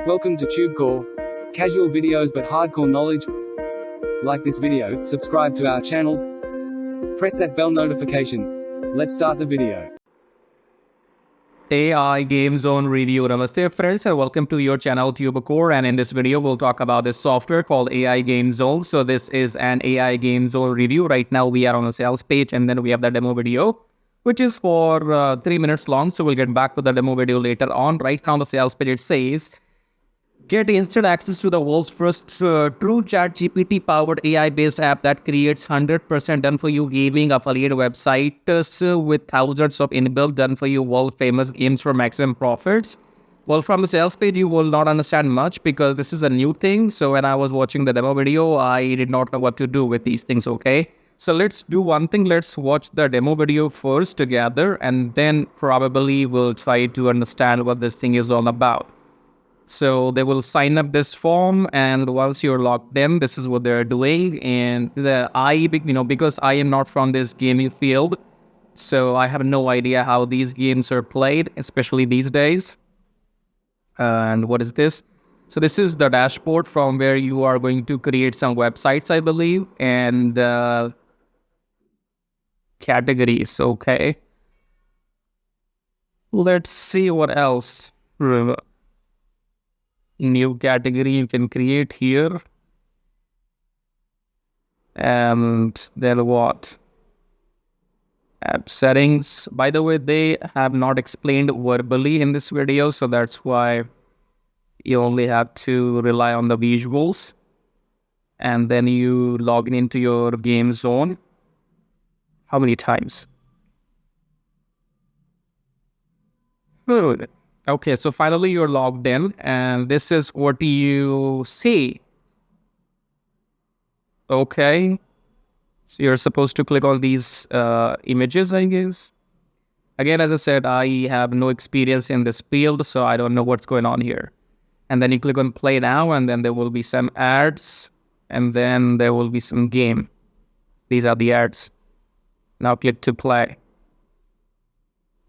Welcome to TubeCore. Casual videos but hardcore knowledge. Like this video, subscribe to our channel, press that bell notification. Let's start the video. AI GameZone review. Namaste friends and welcome to your channel TubeCore, and in this video we'll talk about this software called AI GameZone. So this is an AI GameZone review. Right now we are on a sales page and then we have the demo video, which is for 3 minutes long. So we'll get back to the demo video later on. Right now on the sales page it says, get instant access to the world's first true chat GPT powered AI based app that creates 100% done for you gaming affiliate websites with thousands of inbuilt done for you world famous games for maximum profits. Well, from the sales page you will not understand much because this is a new thing. So when I was watching the demo video, I did not know what to do with these things, okay? So let's do one thing. Let's watch the demo video first together and then probably we'll try to understand what this thing is all about. So they will sign up this form, and once you're logged in, this is what they're doing. And because I am not from this gaming field, so I have no idea how these games are played, especially these days. And what is this? So this is the dashboard from where you are going to create some websites, I believe, and categories. Okay. Let's see what else. New category you can create here, and then what? App settings. By the way, they have not explained verbally in this video, so that's why you only have to rely on the visuals. And then you log into your game zone. How many times? Good. Okay, so finally you're logged in, and this is what you see. Okay, so you're supposed to click on these images, I guess. Again, as I said, I have no experience in this field, so I don't know what's going on here. And then you click on play now, and then there will be some ads, and then there will be some game. These are the ads. Now click to play.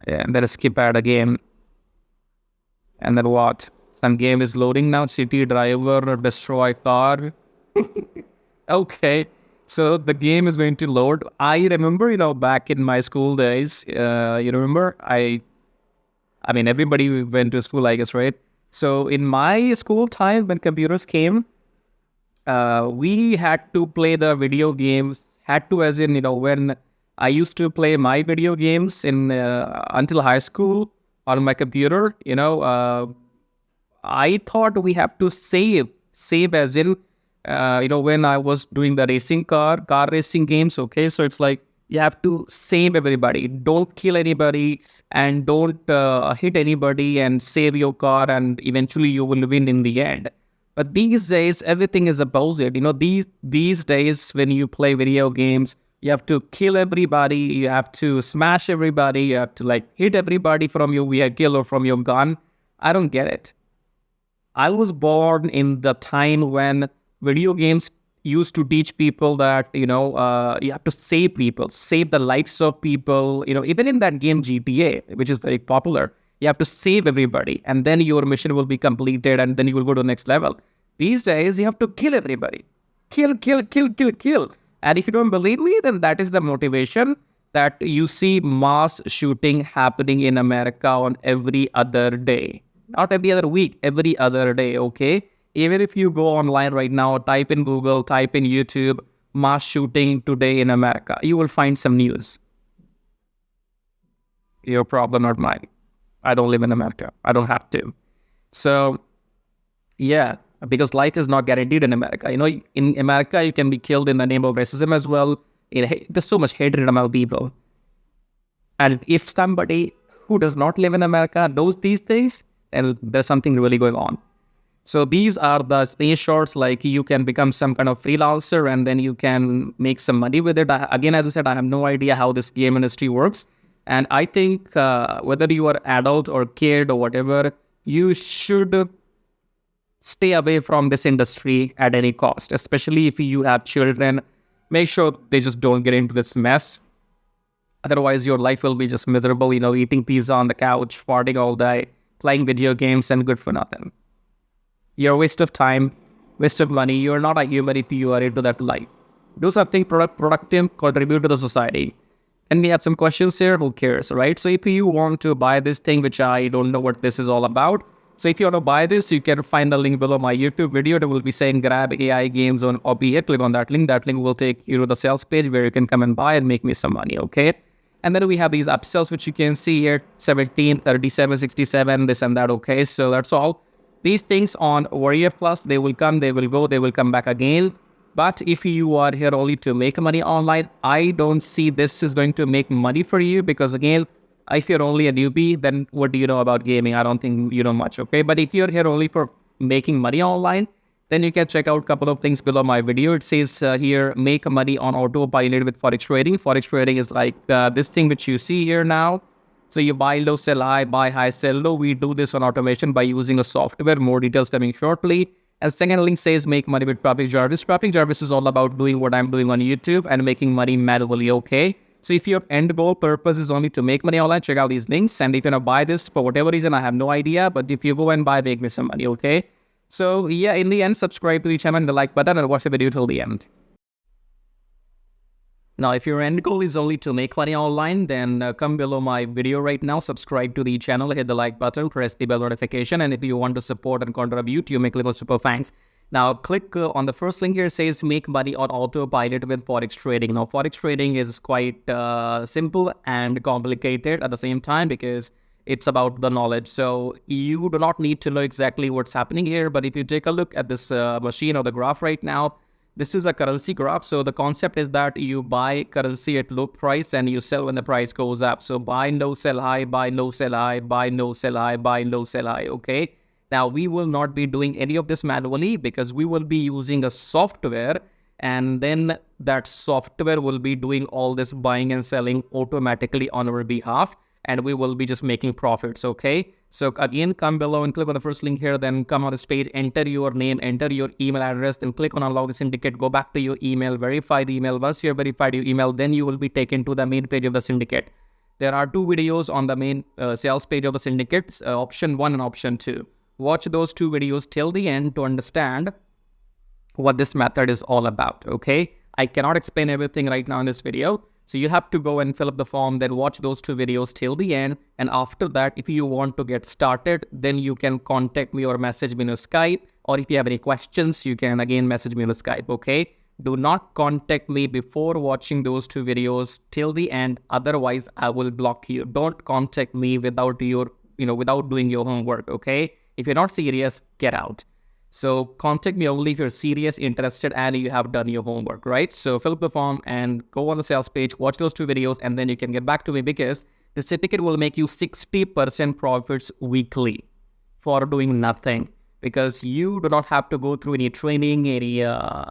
And then skip ad again. And then what? Some game is loading now. City driver, destroy car. Okay. So the game is going to load. I remember, back in my school days, you remember? I mean, everybody went to school, I guess, right? So in my school time, when computers came, we had to play the video games. Had to, as in, when I used to play my video games in until high school, on my computer, I thought we have to save as in, when I was doing the car racing games, okay? So it's like, you have to save everybody. Don't kill anybody and don't hit anybody and save your car, and eventually you will win in the end. But these days, everything is opposite. These days, when you play video games, you have to kill everybody, you have to smash everybody, you have to hit everybody from your vehicle or from your gun. I don't get it. I was born in the time when video games used to teach people that, you have to save people, save the lives of people. Even in that game GTA, which is very popular, you have to save everybody and then your mission will be completed and then you will go to the next level. These days, you have to kill everybody. Kill. And if you don't believe me, then that is the motivation that you see mass shooting happening in America on every other day. Not every other week, every other day, okay? Even if you go online right now, type in Google, type in YouTube, mass shooting today in America, you will find some news. Your problem, not mine. I don't live in America. I don't have to. So, yeah. Because life is not guaranteed in America. In America, you can be killed in the name of racism as well. There's so much hatred among people. And if somebody who does not live in America knows these things, then there's something really going on. So these are the screenshots, you can become some kind of freelancer and then you can make some money with it. Again, as I said, I have no idea how this game industry works. And I think whether you are adult or kid or whatever, you should stay away from this industry at any cost, especially if you have children. Make sure they just don't get into this mess. Otherwise, your life will be just miserable, eating pizza on the couch, farting all day, playing video games, and good for nothing. You're a waste of time, waste of money. You're not a human if you are into that life. Do something productive, contribute to the society. And we have some questions here, who cares, right? So if you want to buy this thing, which I don't know what this is all about. So if you want to buy this, you can find the link below my YouTube video. That will be saying grab AI GameZone or be here. Click on that link. That link will take you to the sales page where you can come and buy and make me some money, okay? And then we have these upsells, which you can see here, 17, 37, 67, this and that, okay? So that's all. These things on Warrior Plus, they will come, they will go, they will come back again. But if you are here only to make money online, I don't see this is going to make money for you, because again, if you're only a newbie, then what do you know about gaming? I don't think you know much, okay? But if you're here only for making money online, then you can check out a couple of things below my video. It says here, make money on autopilot with Forex trading. Forex trading is like this thing which you see here now. So you buy low, sell high, buy high, sell low. We do this on automation by using a software. More details coming shortly. And second link says make money with Traffic Jarvis. Traffic Jarvis is all about doing what I'm doing on YouTube and making money manually, okay? So if your end goal purpose is only to make money online, check out these links. And if you're going to buy this for whatever reason, I have no idea. But if you go and buy, make me some money, okay? So yeah, in the end, subscribe to the channel and the like button and watch the video till the end. Now, if your end goal is only to make money online, then come below my video right now, subscribe to the channel, hit the like button, press the bell notification. And if you want to support and contribute, you may click on super thanks. Now, click on the first link here, says make money on autopilot with Forex trading. Now, Forex trading is quite simple and complicated at the same time, because it's about the knowledge. So you do not need to know exactly what's happening here. But if you take a look at this machine or the graph right now, this is a currency graph. So the concept is that you buy currency at low price and you sell when the price goes up. So buy low, sell high, buy low, sell high, buy low, sell high, buy low, sell high, okay? Now, we will not be doing any of this manually, because we will be using a software, and then that software will be doing all this buying and selling automatically on our behalf, and we will be just making profits, okay? So again, come below and click on the first link here, then come on this page, enter your name, enter your email address, then click on unlock the syndicate, go back to your email, verify the email. Once you have verified your email, then you will be taken to the main page of the syndicate. There are two videos on the main sales page of the syndicate, option 1 and option 2. Watch those two videos till the end to understand what this method is all about, okay? I cannot explain everything right now in this video. So you have to go and fill up the form, then watch those two videos till the end. And after that, if you want to get started, then you can contact me or message me on Skype. Or if you have any questions, you can again message me on Skype, okay? Do not contact me before watching those two videos till the end. Otherwise, I will block you. Don't contact me without your, without doing your homework, okay? If you're not serious, get out. So contact me only if you're serious, interested, and you have done your homework, right? So fill up the form and go on the sales page, watch those two videos, and then you can get back to me, because the certificate will make you 60% profits weekly for doing nothing, because you do not have to go through any training, any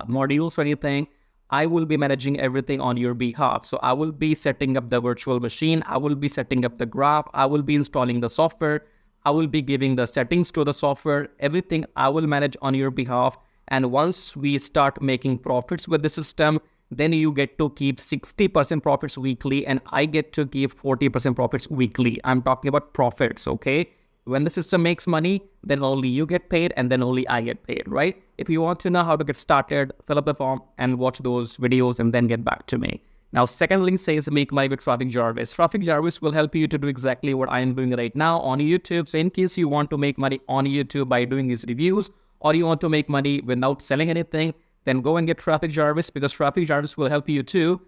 modules or anything. I will be managing everything on your behalf. So I will be setting up the virtual machine. I will be setting up the graph. I will be installing the software. I will be giving the settings to the software. Everything I will manage on your behalf. And once we start making profits with the system, then you get to keep 60% profits weekly, and I get to keep 40% profits weekly. I'm talking about profits, okay? When the system makes money, then only you get paid, and then only I get paid, right? If you want to know how to get started, fill up the form and watch those videos and then get back to me. Now, second link says make money with Traffic Jarvis. Traffic Jarvis will help you to do exactly what I am doing right now on YouTube. So in case you want to make money on YouTube by doing these reviews, or you want to make money without selling anything, then go and get Traffic Jarvis, because Traffic Jarvis will help you to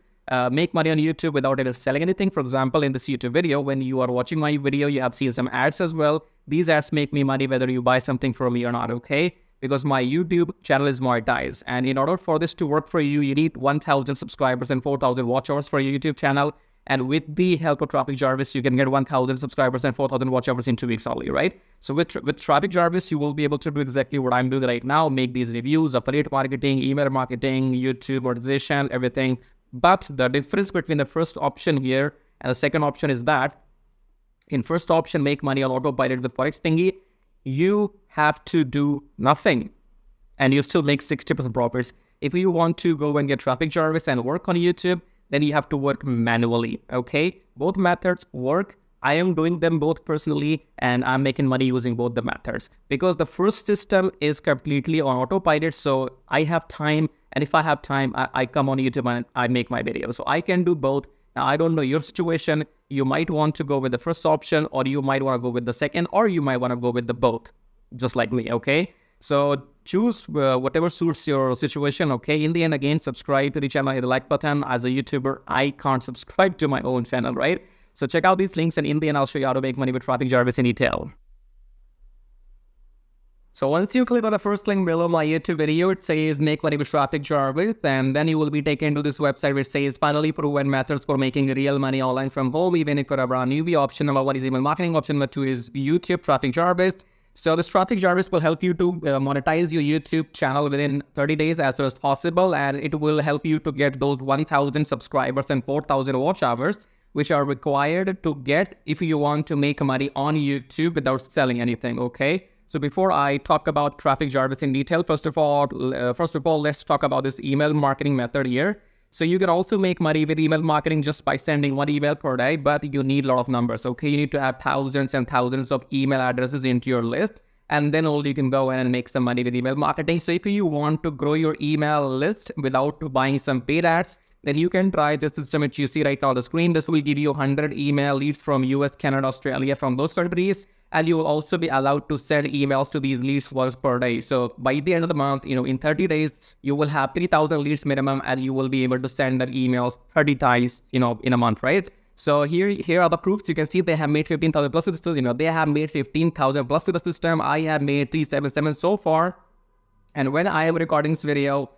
make money on YouTube without even selling anything. For example, in this YouTube video, when you are watching my video, you have seen some ads as well. These ads make me money whether you buy something from me or not, okay? Because my YouTube channel is monetized. And in order for this to work for you, you need 1,000 subscribers and 4,000 watch hours for your YouTube channel. And with the help of Traffic Jarvis, you can get 1,000 subscribers and 4,000 watch hours in 2 weeks only, right? So with Traffic Jarvis, you will be able to do exactly what I'm doing right now, make these reviews, affiliate marketing, email marketing, YouTube monetization, everything. But the difference between the first option here and the second option is that in first option, make money on autopilot with Forex thingy, you have to do nothing and you still make 60% profits. If you want to go and get Traffic Jarvis and work on YouTube, then you have to work manually, okay? Both methods work, I am doing them both personally, and I'm making money using both the methods, because the first system is completely on autopilot. So I have time, and if I have time, I come on YouTube and I make my videos. So I can do both. Now, I don't know your situation. You might want to go with the first option, or you might want to go with the second, or you might want to go with the both, just like me, okay? So choose whatever suits your situation, okay? In the end, again, subscribe to the channel, hit the like button. As a YouTuber, I can't subscribe to my own channel, right? So check out these links, and in the end, I'll show you how to make money with Traffic Jarvis in detail. So once you click on the first link below my YouTube video, it says make money with Traffic Jarvis, and then you will be taken to this website which says finally proven methods for making real money online from home, even if you're a brand newbie. Option number 1 is email marketing. Option number 2 is YouTube Traffic Jarvis. So this Traffic Jarvis will help you to monetize your YouTube channel within 30 days as soon as possible, and it will help you to get those 1,000 subscribers and 4,000 watch hours, which are required to get if you want to make money on YouTube without selling anything, okay? So before I talk about Traffic Jarvis in detail, first of all, let's talk about this email marketing method here. So you can also make money with email marketing just by sending 1 email per day, but you need a lot of numbers, okay? You need to have thousands and thousands of email addresses into your list, and then only you can go in and make some money with email marketing. So if you want to grow your email list without buying some paid ads, then you can try the system which you see right now on the screen. This will give you 100 email leads from US, Canada, Australia, from those countries. And you will also be allowed to send emails to these leads once per day. So by the end of the month, in 30 days, you will have 3,000 leads minimum, and you will be able to send them emails 30 times, in a month, right? So here are the proofs. You can see they have made 15,000 plus with the system. They have made 15,000 plus with the system. I have made 377 so far. And when I am recording this video,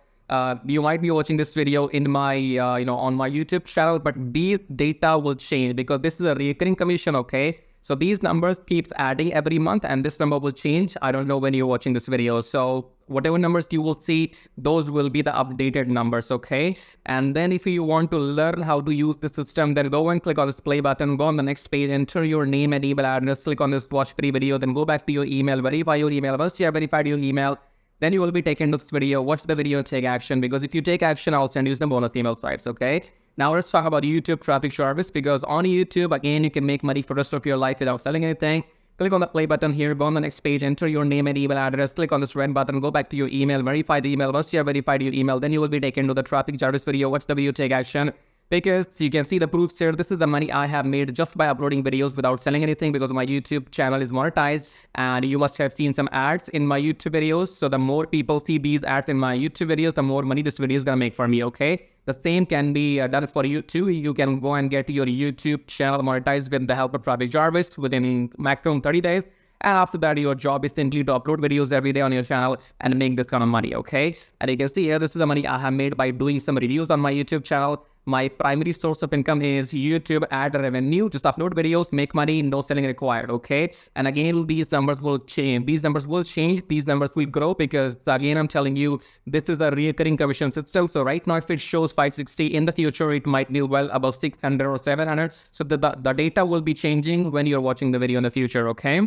you might be watching this video in my, on my YouTube channel, but these data will change because this is a recurring commission, okay? So these numbers keeps adding every month, and this number will change. I don't know when you're watching this video. So whatever numbers you will see, those will be the updated numbers, okay? And then if you want to learn how to use the system, then go and click on this play button, go on the next page, enter your name and email address, click on this watch free video, then go back to your email, verify your email. Once you have verified your email, then you will be taken to this video, watch the video and take action, because if you take action, I'll send you some bonus email stripes, okay? Now let's talk about YouTube Traffic Jarvis, because on YouTube, again, you can make money for the rest of your life without selling anything. Click on the play button here, go on the next page, enter your name and email address, click on this red button, go back to your email, verify the email. Once you have verified your email, then you will be taken to the Traffic Jarvis video, watch the video, take action. Because you can see the proofs here. This is the money I have made just by uploading videos without selling anything, because my YouTube channel is monetized, and you must have seen some ads in my YouTube videos. So the more people see these ads in my YouTube videos, the more money this video is gonna make for me, okay? The same can be done for you too. You can go and get your YouTube channel monetized with the help of Traffic Jarvis within maximum 30 days. And after that, your job is simply to upload videos every day on your channel and make this kind of money, okay? And you can see here, this is the money I have made by doing some reviews on my YouTube channel. My primary source of income is YouTube ad revenue. Just upload videos, make money, no selling required, okay? And again, these numbers will change. These numbers will change. These numbers will grow, because again, I'm telling you, this is a recurring commission system. So right now, if it shows 560, in the future, it might be well above 600 or 700. So the data will be changing when you're watching the video in the future, okay?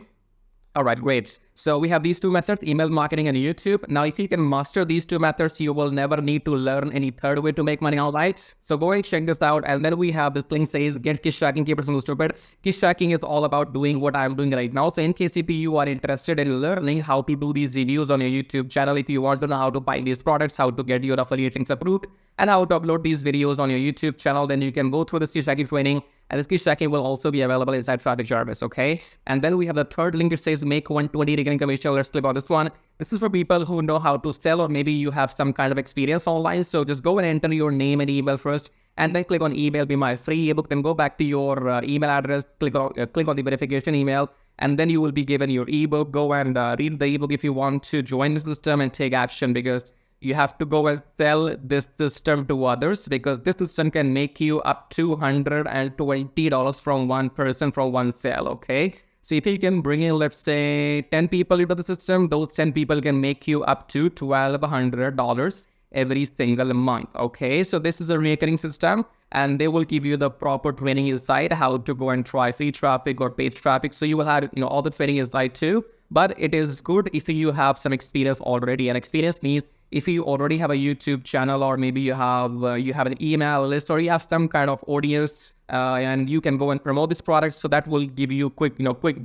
All right, great. So we have these two methods, email marketing and YouTube. Now, if you can master these two methods, you will never need to learn any third way to make money online. So go and check this out. And then we have this link says, get kiss tracking, keep it stupid. Kiss tracking is all about doing what I'm doing right now. So in case if you are interested in learning how to do these reviews on your YouTube channel, if you want to know how to find these products, how to get your affiliate links approved, and how to upload these videos on your YouTube channel, then you can go through the kiss tracking training. And this kiss tracking will also be available inside Traffic Jarvis, okay? And then we have the third link. It says make 120 recurring commission. Let's click on this one. This is for people who know how to sell, or maybe you have some kind of experience online. So just go and enter your name and email first, and then click on email, be my free ebook. Then go back to your email address, click on the verification email, and then you will be given your ebook. Go and read the ebook if you want to join the system and take action, because you have to go and sell this system to others, because this system can make you up to $220 from one person from one sale, okay? So if you can bring in, let's say, 10 people into the system, those 10 people can make you up to $1,200 every single month, okay? So this is a recurring system, and they will give you the proper training inside how to go and try free traffic or paid traffic. So you will have, all the training inside too, but it is good if you have some experience already. And experience means if you already have a YouTube channel, or maybe you have an email list, or you have some kind of audience, and you can go and promote this product. So that will give you quick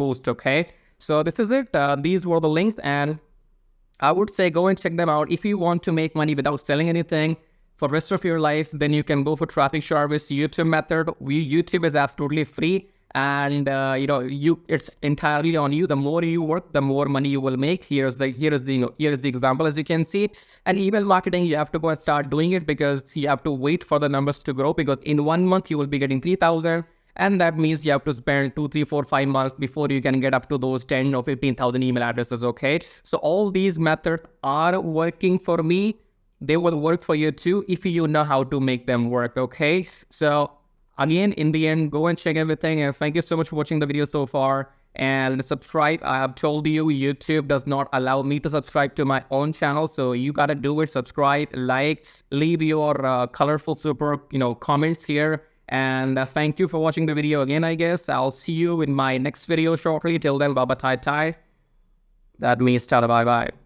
boost. Okay, so this is it. These were the links, and I would say go and check them out. If you want to make money without selling anything for the rest of your life, then you can go for traffic service YouTube method. YouTube is absolutely free, and it's entirely on you. The more you work, the more money you will make. Here's the example, as you can see. And email marketing, you have to go and start doing it, because you have to wait for the numbers to grow, because in 1 month you will be getting 3,000. And that means you have to spend 2, 3, 4, 5 months before you can get up to those 10 or 15,000 email addresses. Okay, so all these methods are working for me. They will work for you too if you know how to make them work. Okay, so again, in the end, go and check everything. And thank you so much for watching the video so far. And subscribe. I have told you, YouTube does not allow me to subscribe to my own channel, so you gotta do it. Subscribe, like, leave your colorful super comments here. And thank you for watching the video again. I guess I'll see you in my next video shortly. Till then, bye bye, tai tai. That means tada, bye bye.